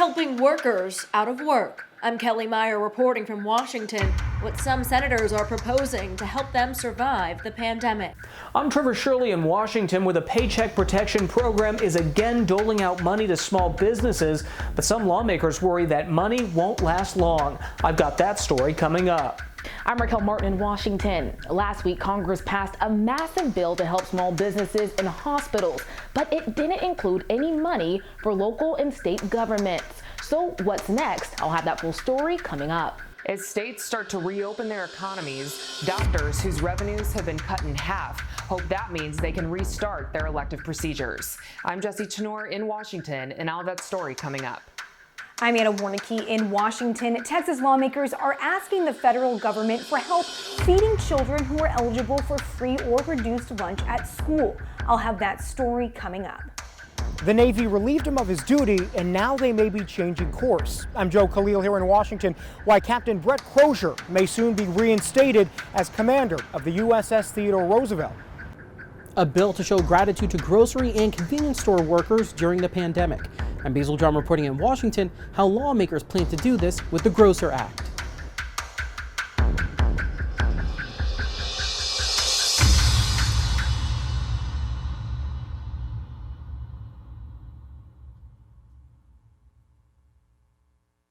helping workers out of work. I'm Kelly Meyer reporting from Washington what some senators are proposing to help them survive the pandemic. I'm Trevor Shirley in Washington, where the Paycheck Protection Program is again doling out money to small businesses, but some lawmakers worry that money won't last long. I've got that story coming up. I'm Raquel Martin in Washington. Last week, Congress passed a massive bill to help small businesses and hospitals, but it didn't include any money for local and state governments. So what's next? I'll have that full story coming up. As states start to reopen their economies, doctors whose revenues have been cut in half hope that means they can restart their elective procedures. I'm Jessie Chenor in Washington, and I'll have that story coming up. I'm Anna Warnicki in Washington. Texas lawmakers are asking the federal government for help feeding children who are eligible for free or reduced lunch at school. I'll have that story coming up. The Navy relieved him of his duty, and now they may be changing course. I'm Joe Khalil here in Washington. Why Captain Brett Crozier may soon be reinstated as commander of the USS Theodore Roosevelt. A bill to show gratitude to grocery and convenience store workers during the pandemic. I'm Basil Drum reporting in Washington how lawmakers plan to do this with the Grocer Act.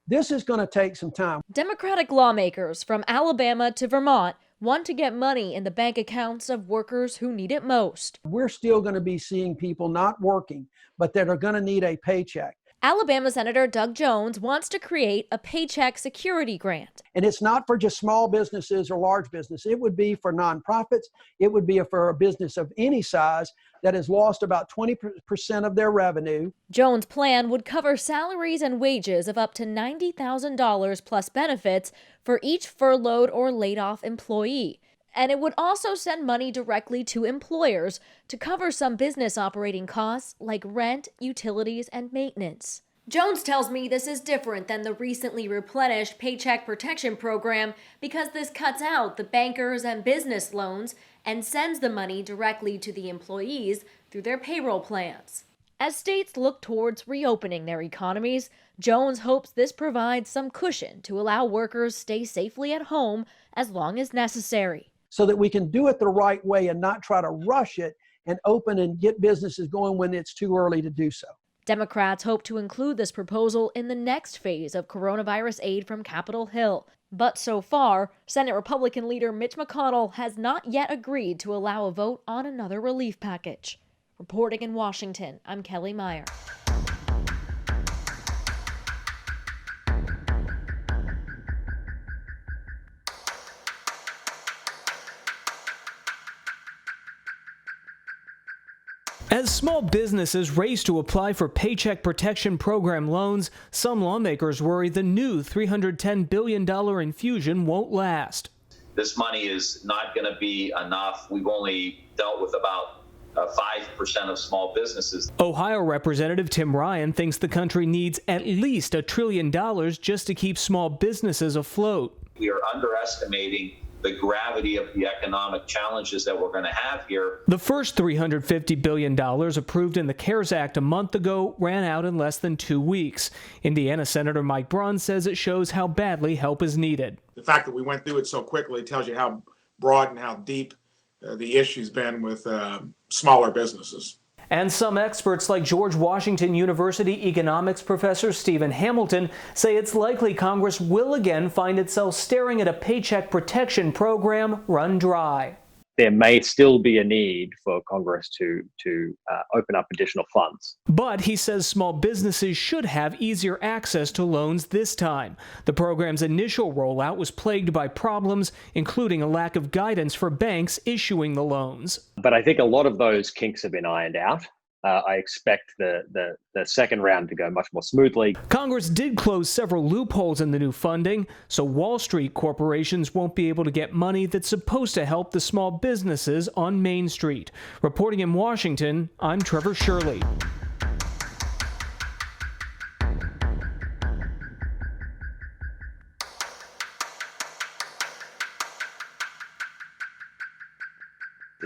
This is going to take some time. Democratic lawmakers from Alabama to Vermont want to get money in the bank accounts of workers who need it most. We're still going to be seeing people not working, but that are going to need a paycheck. Alabama Senator Doug Jones wants to create a paycheck security grant. And it's not for just small businesses or large business. It would be for nonprofits. It would be for a business of any size that has lost about 20% of their revenue. Jones' plan would cover salaries and wages of up to $90,000 plus benefits for each furloughed or laid-off employee. And it would also send money directly to employers to cover some business operating costs like rent, utilities, and maintenance. Jones tells me this is different than the recently replenished Paycheck Protection Program because this cuts out the bankers and business loans and sends the money directly to the employees through their payroll plans. As states look towards reopening their economies, Jones hopes this provides some cushion to allow workers stay safely at home as long as necessary. So that we can do it the right way and not try to rush it and open and get businesses going when it's too early to do so. Democrats hope to include this proposal in the next phase of coronavirus aid from Capitol Hill. But so far, Senate Republican leader Mitch McConnell has not yet agreed to allow a vote on another relief package. Reporting in Washington, I'm Kelly Meyer. As small businesses race to apply for Paycheck Protection Program loans, some lawmakers worry the new $310 billion infusion won't last. This money is not going to be enough. We've only dealt with about 5% of small businesses. Ohio Representative Tim Ryan thinks the country needs at least $1 trillion just to keep small businesses afloat. We are underestimating the gravity of the economic challenges that we're going to have here. The first $350 billion approved in the CARES Act a month ago ran out in less than 2 weeks. Indiana Senator Mike Braun says it shows how badly help is needed. The fact that we went through it so quickly tells you how broad and how deep the issue's been with smaller businesses. And some experts like George Washington University economics professor Stephen Hamilton say it's likely Congress will again find itself staring at a paycheck protection program run dry. There may still be a need for Congress to open up additional funds. But he says small businesses should have easier access to loans this time. The program's initial rollout was plagued by problems, including a lack of guidance for banks issuing the loans. But I think a lot of those kinks have been ironed out. I expect the second round to go much more smoothly. Congress did close several loopholes in the new funding, so Wall Street corporations won't be able to get money that's supposed to help the small businesses on Main Street. Reporting in Washington, I'm Trevor Shirley.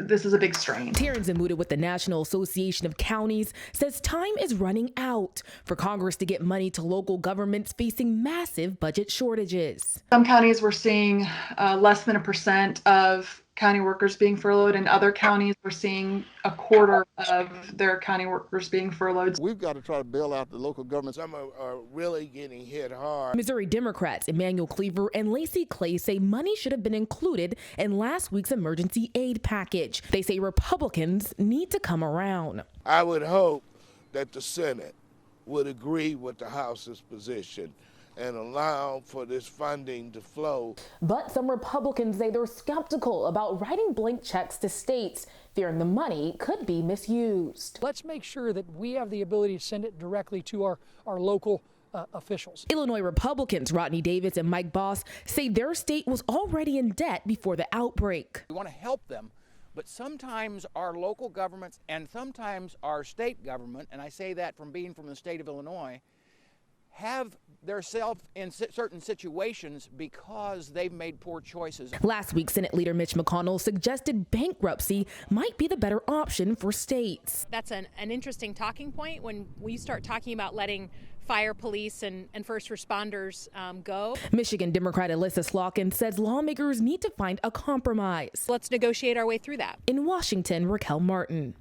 this is a big strain. Taryn Zamuda with the National Association of Counties says time is running out for Congress to get money to local governments facing massive budget shortages. Some counties we're seeing less than 1% of county workers being furloughed. In other counties, we're seeing a quarter of their county workers being furloughed. We've got to try to bail out the local governments. Some are really getting hit hard. Missouri Democrats Emmanuel Cleaver and Lacey Clay say money should have been included in last week's emergency aid package. They say Republicans need to come around. I would hope that the Senate would agree with the House's position and allow for this funding to flow. But some Republicans say they're skeptical about writing blank checks to states, fearing the money could be misused. Let's make sure that we have the ability to send it directly to our local officials. Illinois Republicans Rodney Davis and Mike Boss say their state was already in debt before the outbreak. We want to help them, but sometimes our local governments and sometimes our state government, and I say that from being from the state of Illinois, have themselves in certain situations because they've made poor choices. Last week, Senate Leader Mitch McConnell suggested bankruptcy might be the better option for states. That's an interesting talking point when we start talking about letting fire, police, and first responders go. Michigan Democrat Alyssa Slotkin says lawmakers need to find a compromise. Let's negotiate our way through that. In Washington, Raquel Martin.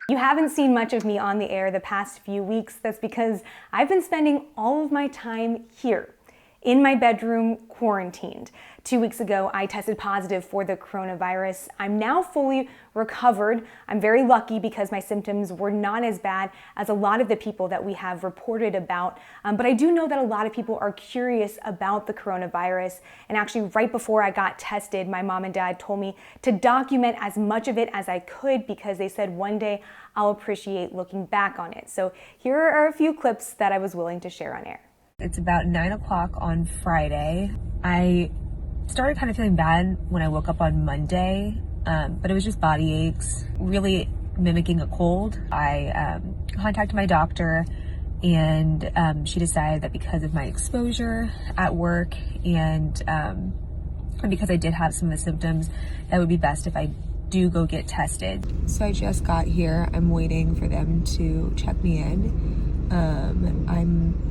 You haven't seen much of me on the air the past few weeks. That's because I've been spending all of my time here, in my bedroom, quarantined. 2 weeks ago, I tested positive for the coronavirus. I'm now fully recovered. I'm very lucky because my symptoms were not as bad as a lot of the people that we have reported about. But I do know that a lot of people are curious about the coronavirus. And actually, right before I got tested, my mom and dad told me to document as much of it as I could because they said one day I'll appreciate looking back on it. So here are a few clips that I was willing to share on air. It's about 9 o'clock on Friday. I started kind of feeling bad when I woke up on Monday, but it was just body aches, really mimicking a cold. I contacted my doctor and she decided that because of my exposure at work and because I did have some of the symptoms, that would be best if I do go get tested. So I just got here. I'm waiting for them to check me in. I'm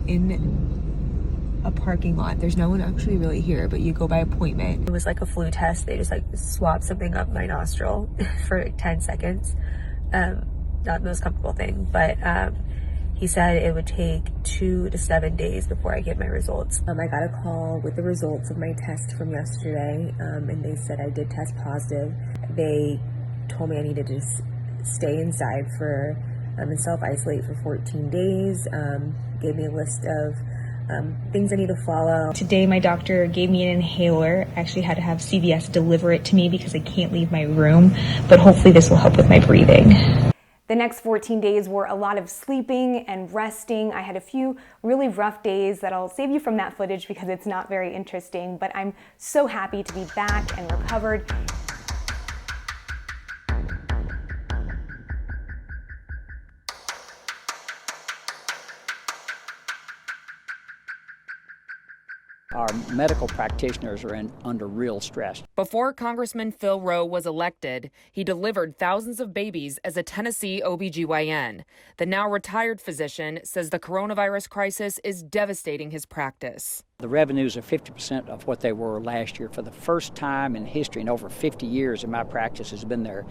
in a parking lot. There's no one actually really here, but you go by appointment. It was like a flu test. They just like swapped something up my nostril for like 10 seconds. Not the most comfortable thing, but he said it would take 2 to 7 days before I get my results. I got a call with the results of my test from yesterday, and they said I did test positive. They told me I needed to stay inside for and self-isolate for 14 days, gave me a list of things I need to follow. Today my doctor gave me an inhaler. I actually had to have CVS deliver it to me because I can't leave my room, but hopefully this will help with my breathing. The next 14 days were a lot of sleeping and resting. I had a few really rough days that I'll save you from that footage because it's not very interesting, but I'm so happy to be back and recovered. Our medical practitioners are under real stress. Before Congressman Phil Rowe was elected, he delivered thousands of babies as a Tennessee OBGYN. The now retired physician says the coronavirus crisis is devastating his practice. The revenues are 50% of what they were last year. For the first time in history, in over 50 years in my practice has been there,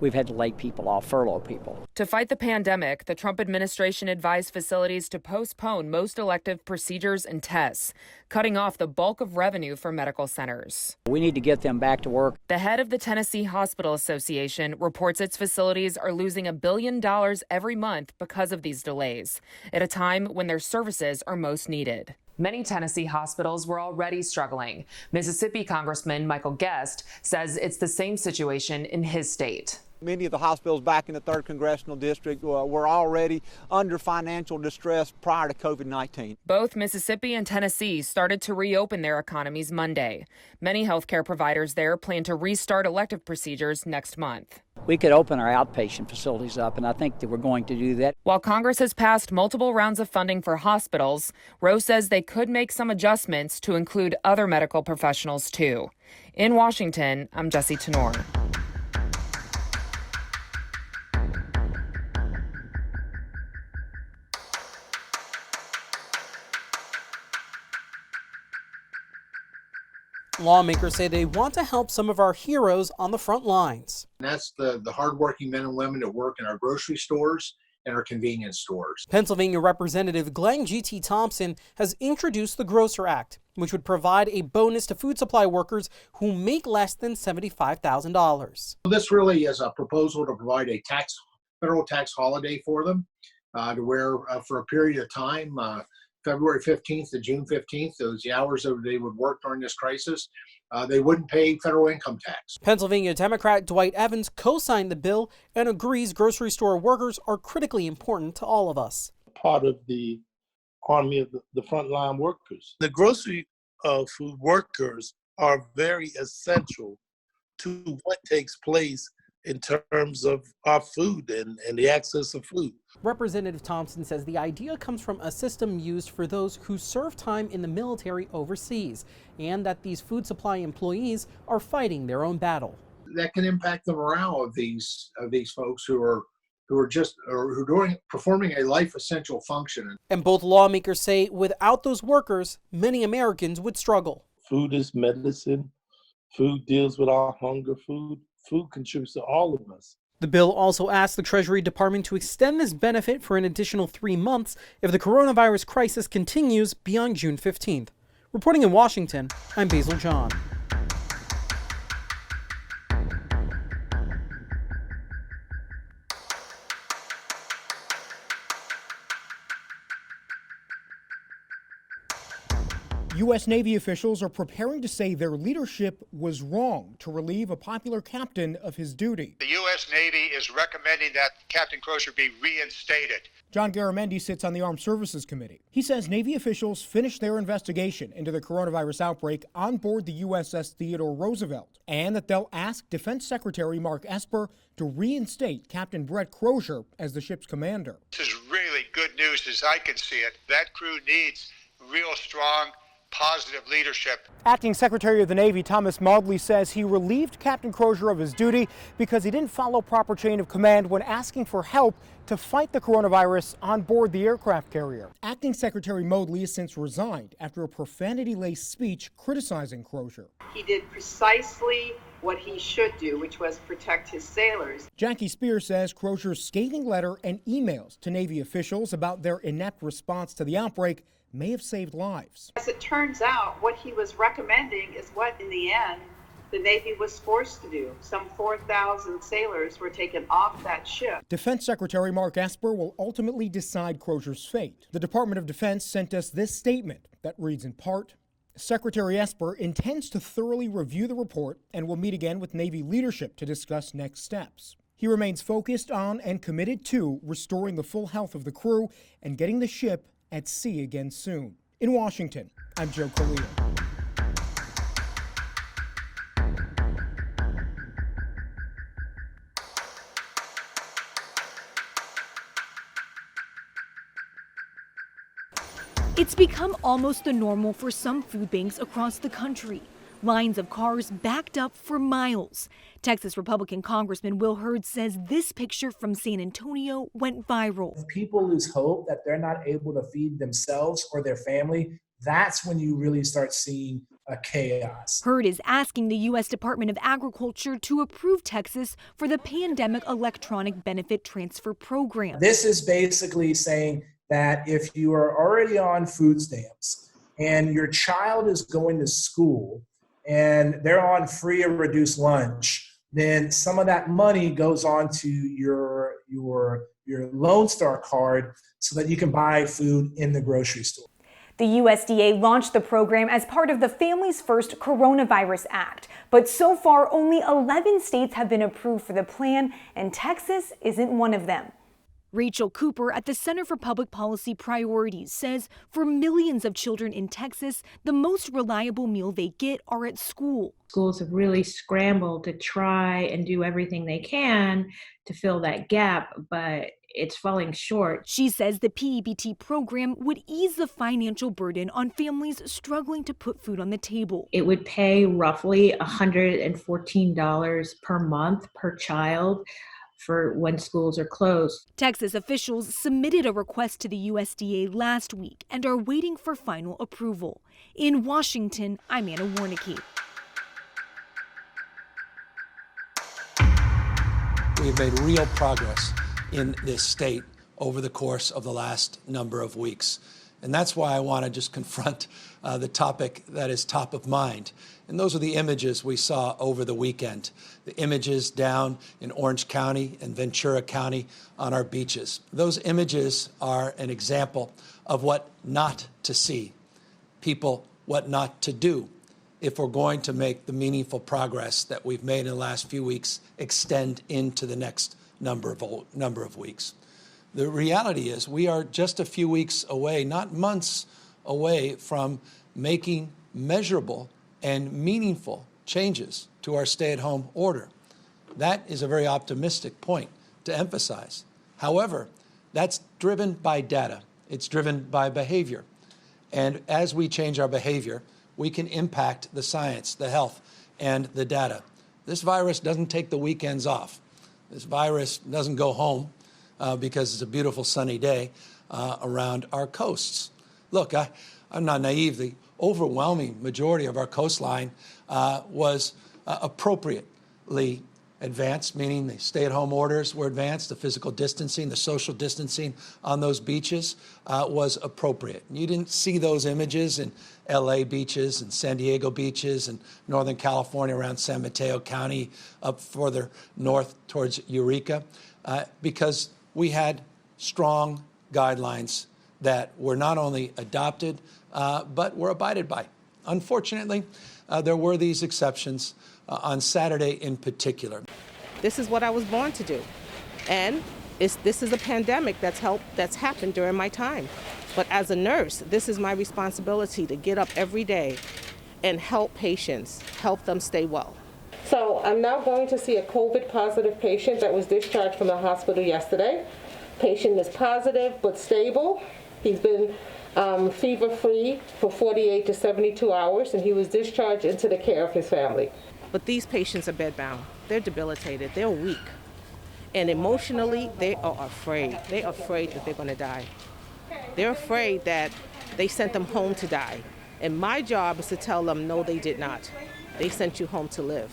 we've had to lay people off, furlough people. To fight the pandemic, the Trump administration advised facilities to postpone most elective procedures and tests, cutting off the bulk of revenue for medical centers. We need to get them back to work. The head of the Tennessee Hospital Association reports its facilities are losing $1 billion every month because of these delays, at a time when their services are most needed. Many Tennessee hospitals were already struggling. Mississippi Congressman Michael Guest says it's the same situation in his state. Many of the hospitals back in the 3rd Congressional District were already under financial distress prior to COVID-19. Both Mississippi and Tennessee started to reopen their economies Monday. Many healthcare providers there plan to restart elective procedures next month. we could open our outpatient facilities up, and I think that we're going to do that. While Congress has passed multiple rounds of funding for hospitals, Rose says they could make some adjustments to include other medical professionals too. In Washington, I'm Jessie Tenor. Lawmakers say they want to help some of our heroes on the front lines. And that's the hardworking men and women that work in our grocery stores and our convenience stores. Pennsylvania Representative Glenn G.T. Thompson has introduced the Grocer Act, which would provide a bonus to food supply workers who make less than $75,000. This really is a proposal to provide a federal tax holiday for them to where for a period of time, February 15th to June 15th, those hours that they would work during this crisis, they wouldn't pay federal income tax. Pennsylvania Democrat Dwight Evans co-signed the bill and agrees grocery store workers are critically important to all of us. Part of the army of the frontline workers. The grocery food workers are very essential to what takes place in terms of our food and the access of food. Representative Thompson says the idea comes from a system used for those who serve time in the military overseas, and that these food supply employees are fighting their own battle. That can impact the morale of these folks who are performing a life essential function. And both lawmakers say without those workers, many Americans would struggle. Food is medicine. Food deals with our hunger. Food contributes to all of us. The bill also asks the Treasury Department to extend this benefit for an additional 3 months if the coronavirus crisis continues beyond June 15th. Reporting in Washington, I'm Basil John. U.S. Navy officials are preparing to say their leadership was wrong to relieve a popular captain of his duty. The U.S. Navy is recommending that Captain Crozier be reinstated. John Garamendi sits on the Armed Services Committee. He says Navy officials finished their investigation into the coronavirus outbreak on board the USS Theodore Roosevelt, and that they'll ask Defense Secretary Mark Esper to reinstate Captain Brett Crozier as the ship's commander. This is really good news as I can see it. That crew needs real strong, positive leadership. Acting Secretary of the Navy Thomas Maudley says he relieved Captain Crozier of his duty because he didn't follow proper chain of command when asking for help to fight the coronavirus on board the aircraft carrier. Acting Secretary Maudley has since resigned after a profanity-laced speech criticizing Crozier. He did precisely what he should do, which was protect his sailors. Jackie Spears says Crozier's scathing letter and emails to Navy officials about their inept response to the outbreak may have saved lives. As it turns out, what he was recommending is what, in the end, the Navy was forced to do. Some 4,000 sailors were taken off that ship. Defense Secretary Mark Esper will ultimately decide Crozier's fate. The Department of Defense sent us this statement that reads in part, Secretary Esper intends to thoroughly review the report and will meet again with Navy leadership to discuss next steps. He remains focused on and committed to restoring the full health of the crew and getting the ship at sea again soon. In Washington, I'm Joe Khalil. It's become almost the normal for some food banks across the country. Lines of cars backed up for miles. Texas Republican Congressman Will Hurd says this picture from San Antonio went viral. If people lose hope that they're not able to feed themselves or their family, that's when you really start seeing a chaos. Hurd is asking the U.S. Department of Agriculture to approve Texas for the Pandemic Electronic Benefit Transfer Program. This is basically saying that if you are already on food stamps and your child is going to school and they're on free or reduced lunch, then some of that money goes on to your Lone Star card so that you can buy food in the grocery store. The USDA launched the program as part of the Families First Coronavirus Act, but so far only 11 states have been approved for the plan, and Texas isn't one of them. Rachel Cooper at the Center for Public Policy Priorities says for millions of children in Texas, the most reliable meal they get are at school. Schools have really scrambled to try and do everything they can to fill that gap, but it's falling short. She says the PEBT program would ease the financial burden on families struggling to put food on the table. It would pay roughly $114 per month per child for when schools are closed. Texas officials submitted a request to the USDA last week and are waiting for final approval. In Washington, I'm Anna Warnicki. We have made real progress in this state over the course of the last number of weeks. And that's why I want to just confront the topic that is top of mind. And those are the images we saw over the weekend, the images down in Orange County and Ventura County on our beaches. Those images are an example of what not to see, people what not to do if we're going to make the meaningful progress that we've made in the last few weeks extend into the next number of weeks. The reality is we are just a few weeks away, not months away, from making measurable and meaningful changes to our stay-at-home order. That is a very optimistic point to emphasize. However, that's driven by data. It's driven by behavior. And as we change our behavior, we can impact the science, the health, and the data. This virus doesn't take the weekends off. This virus doesn't go home because it's a beautiful sunny day around our coasts. Look, I'm not naive. The overwhelming majority of our coastline was appropriately advanced, meaning the stay-at-home orders were advanced, the physical distancing, the social distancing on those beaches was appropriate. You didn't see those images in LA beaches and San Diego beaches and Northern California around San Mateo County, up further north towards Eureka, because we had strong guidelines that were not only adopted, but were abided by. Unfortunately, there were these exceptions on Saturday in particular. This is what I was born to do. And this is a pandemic that's happened during my time. But as a nurse, this is my responsibility to get up every day and help patients, help them stay well. So I'm now going to see a COVID positive patient that was discharged from the hospital yesterday. Patient is positive but stable. He's been fever-free for 48 to 72 hours, and he was discharged into the care of his family. But these patients are bedbound. They're debilitated. They're weak. And emotionally, they are afraid. They're afraid that they're going to die. They're afraid that they sent them home to die. And my job is to tell them, no, they did not. They sent you home to live.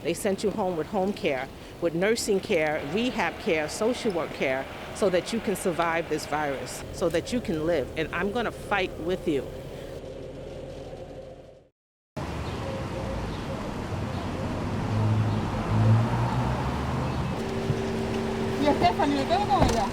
They sent you home with home care, with nursing care, rehab care, social work care, so that you can survive this virus, so that you can live. And I'm going to fight with you. ¿Y a Stephanie le quedo con ella?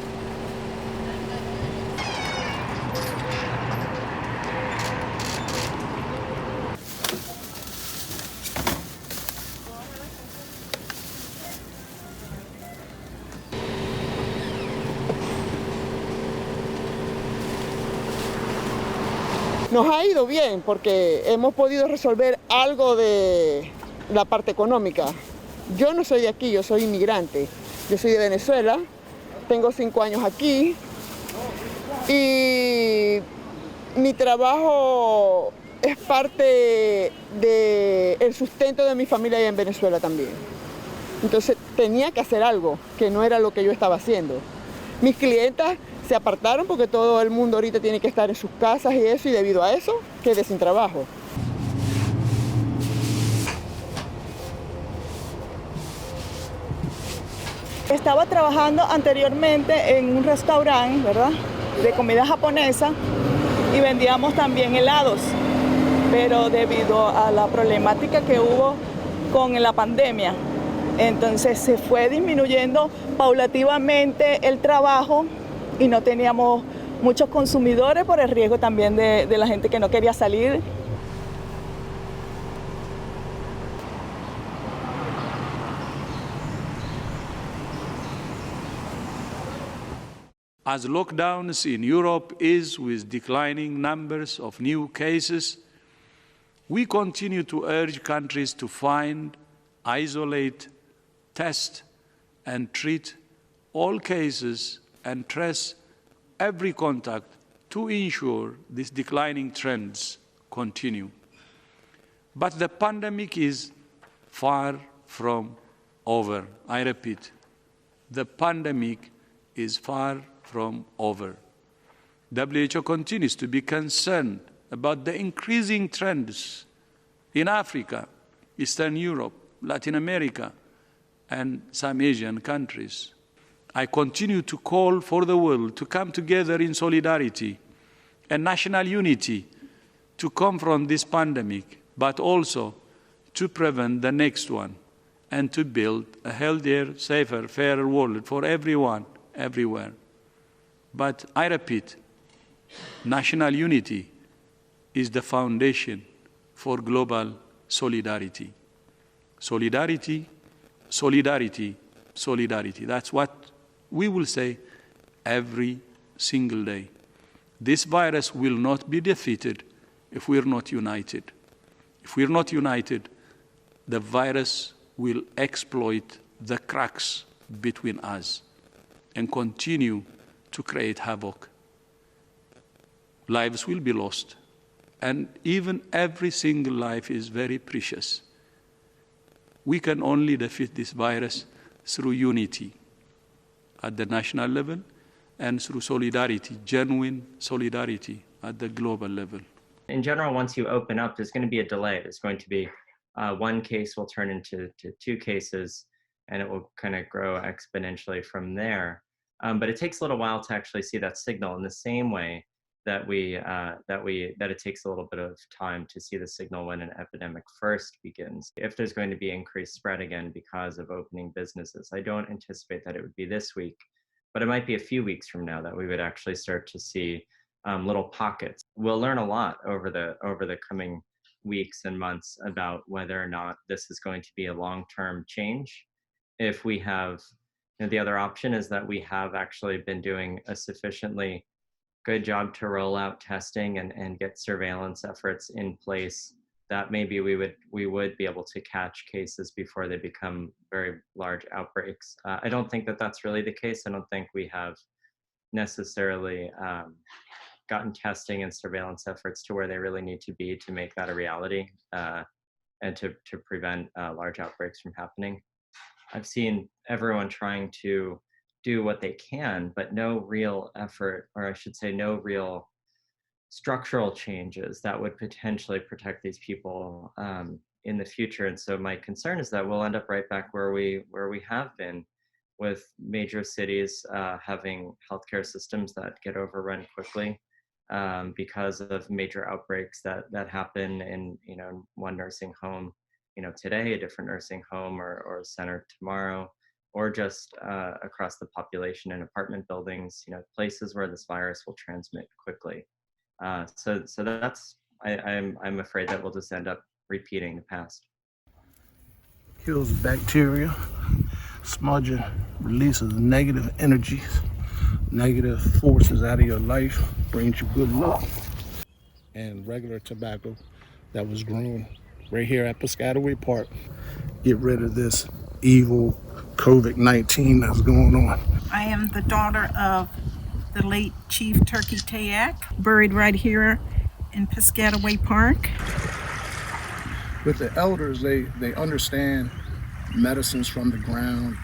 Nos ha ido bien porque hemos podido resolver algo de la parte económica. Yo no soy de aquí, yo soy inmigrante. Yo soy de Venezuela, tengo 5 años aquí y mi trabajo es parte del sustento de mi familia allá en Venezuela también. Entonces tenía que hacer algo que no era lo que yo estaba haciendo. Mis clientas se apartaron porque todo el mundo ahorita tiene que estar en sus casas y eso, y debido a eso quedé sin trabajo. Estaba trabajando anteriormente en un restaurante, ¿verdad?, de comida japonesa, y vendíamos también helados, pero debido a la problemática que hubo con la pandemia, entonces se fue disminuyendo paulativamente el trabajo y no teníamos muchos consumidores por el riesgo también de la gente que no quería salir. as lockdowns in Europe is with declining numbers of new cases, we continue to urge countries to find, isolate, test, and treat all cases and trace every contact to ensure these declining trends continue. But the pandemic is far from over. I repeat, the pandemic is far from over. WHO continues to be concerned about the increasing trends in Africa, Eastern Europe, Latin America, and some Asian countries. I continue to call for the world to come together in solidarity and national unity to confront this pandemic, but also to prevent the next one and to build a healthier, safer, fairer world for everyone, everywhere. But I repeat, national unity is the foundation for global solidarity. Solidarity, solidarity, solidarity. That's what we will say every single day. This virus will not be defeated if we're not united. If we're not united, the virus will exploit the cracks between us and continue to create havoc. Lives will be lost, and even every single life is very precious. We can only defeat this virus through unity at the national level and through solidarity, genuine solidarity at the global level. In general, once you open up, there's going to be a delay. There's going to be one case will turn into two cases, and it will kind of grow exponentially from there. But it takes a little while to actually see that signal in the same way that it takes a little bit of time to see the signal when an epidemic first begins. If there's going to be increased spread again because of opening businesses, I don't anticipate that it would be this week, but it might be a few weeks from now that we would actually start to see little pockets. We'll learn a lot over the coming weeks and months about whether or not this is going to be a long-term change. If we have, the other option is that we have actually been doing a sufficiently good job to roll out testing and get surveillance efforts in place that maybe we would be able to catch cases before they become very large outbreaks. I don't think that that's really the case. I don't think we have necessarily gotten testing and surveillance efforts to where they really need to be to make that a reality and to prevent large outbreaks from happening. I've seen everyone trying to do what they can, but no real effort, or I should say no real structural changes that would potentially protect these people in the future. And so my concern is that we'll end up right back where we have been, with major cities having healthcare systems that get overrun quickly because of major outbreaks that happen in one nursing home today, a different nursing home or center tomorrow, or just across the population in apartment buildings, places where this virus will transmit quickly. So that's, I'm afraid that we'll just end up repeating the past. Kills bacteria, smudging, releases negative energies, negative forces out of your life, brings you good luck. And regular tobacco that was grown right here at Piscataway Park. Get rid of this evil COVID-19 that's going on. I am the daughter of the late Chief Turkey Tayak, buried right here in Piscataway Park. With the elders, they understand medicines from the ground,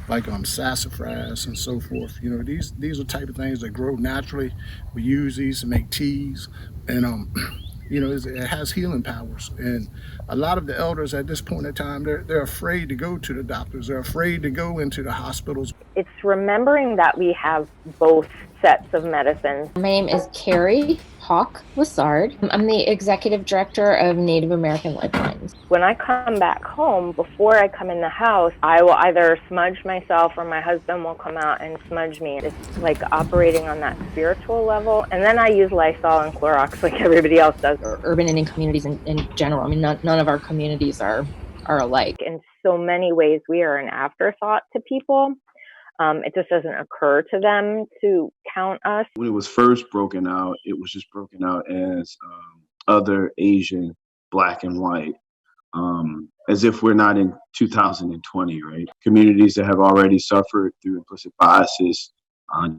like sassafras and so forth. These are type of things that grow naturally. We use these to make teas, and it has healing powers. And a lot of the elders at this point in time, they're afraid to go to the doctors. They're afraid to go into the hospitals. It's remembering that we have both sets of medicine. My name is Carrie Hawk Lassard. I'm the executive director of Native American Lifelines. When I come back home, before I come in the house, I will either smudge myself or my husband will come out and smudge me. It's like operating on that spiritual level. And then I use Lysol and Clorox like everybody else does. Urban Indian communities in general. I mean, none of our communities are alike. In so many ways, we are an afterthought to people. It just doesn't occur to them to count us. When it was first broken out, it was just broken out as other Asian, Black and white, as if we're not in 2020, right? Communities that have already suffered through implicit biases,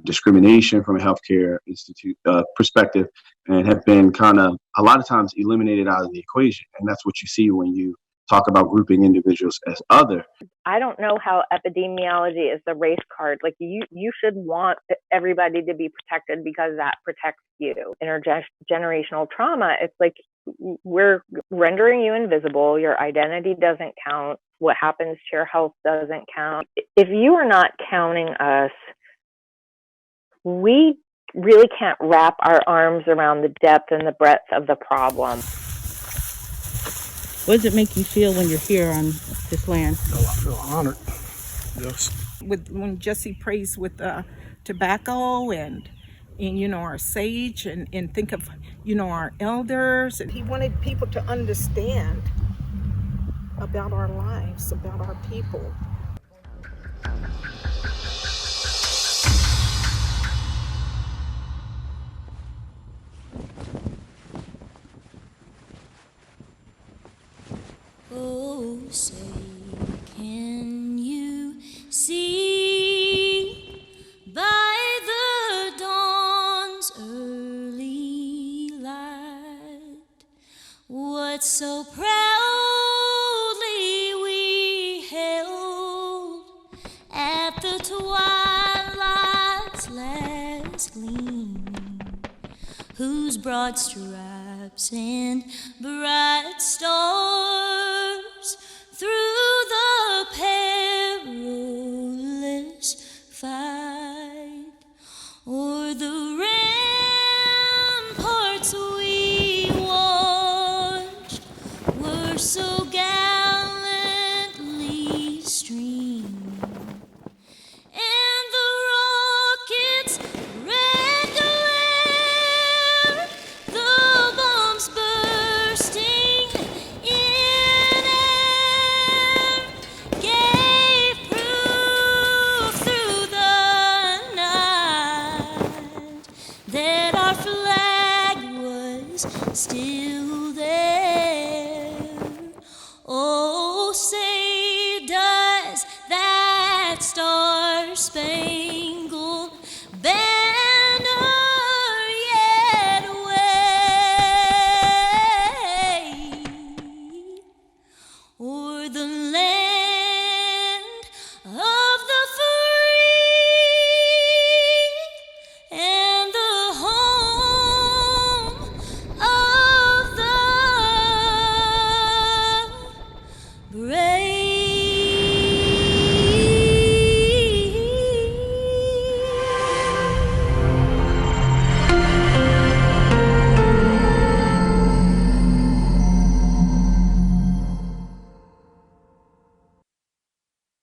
discrimination from a healthcare institute perspective, and have been kind of a lot of times eliminated out of the equation. And that's what you see when you talk about grouping individuals as other. I don't know how epidemiology is the race card. Like you should want everybody to be protected because that protects you. Intergenerational trauma, it's like we're rendering you invisible. Your identity doesn't count. What happens to your health doesn't count. If you are not counting us, we really can't wrap our arms around the depth and the breadth of the problem. What does it make you feel when you're here on this land? Oh, I feel honored. Yes. When Jesse prays with tobacco and our sage and think of our elders, and he wanted people to understand about our lives, about our people. Oh, say, can you see by the dawn's early light what so proudly we held at the twilight's last gleam, whose broad stripes and bright stars through the perilous fight o'er the ramparts we watched were so gallantly streamed, and the rockets' red glare, the bombs bursting in air, gave proof through the night that our flag was still there. Oh, say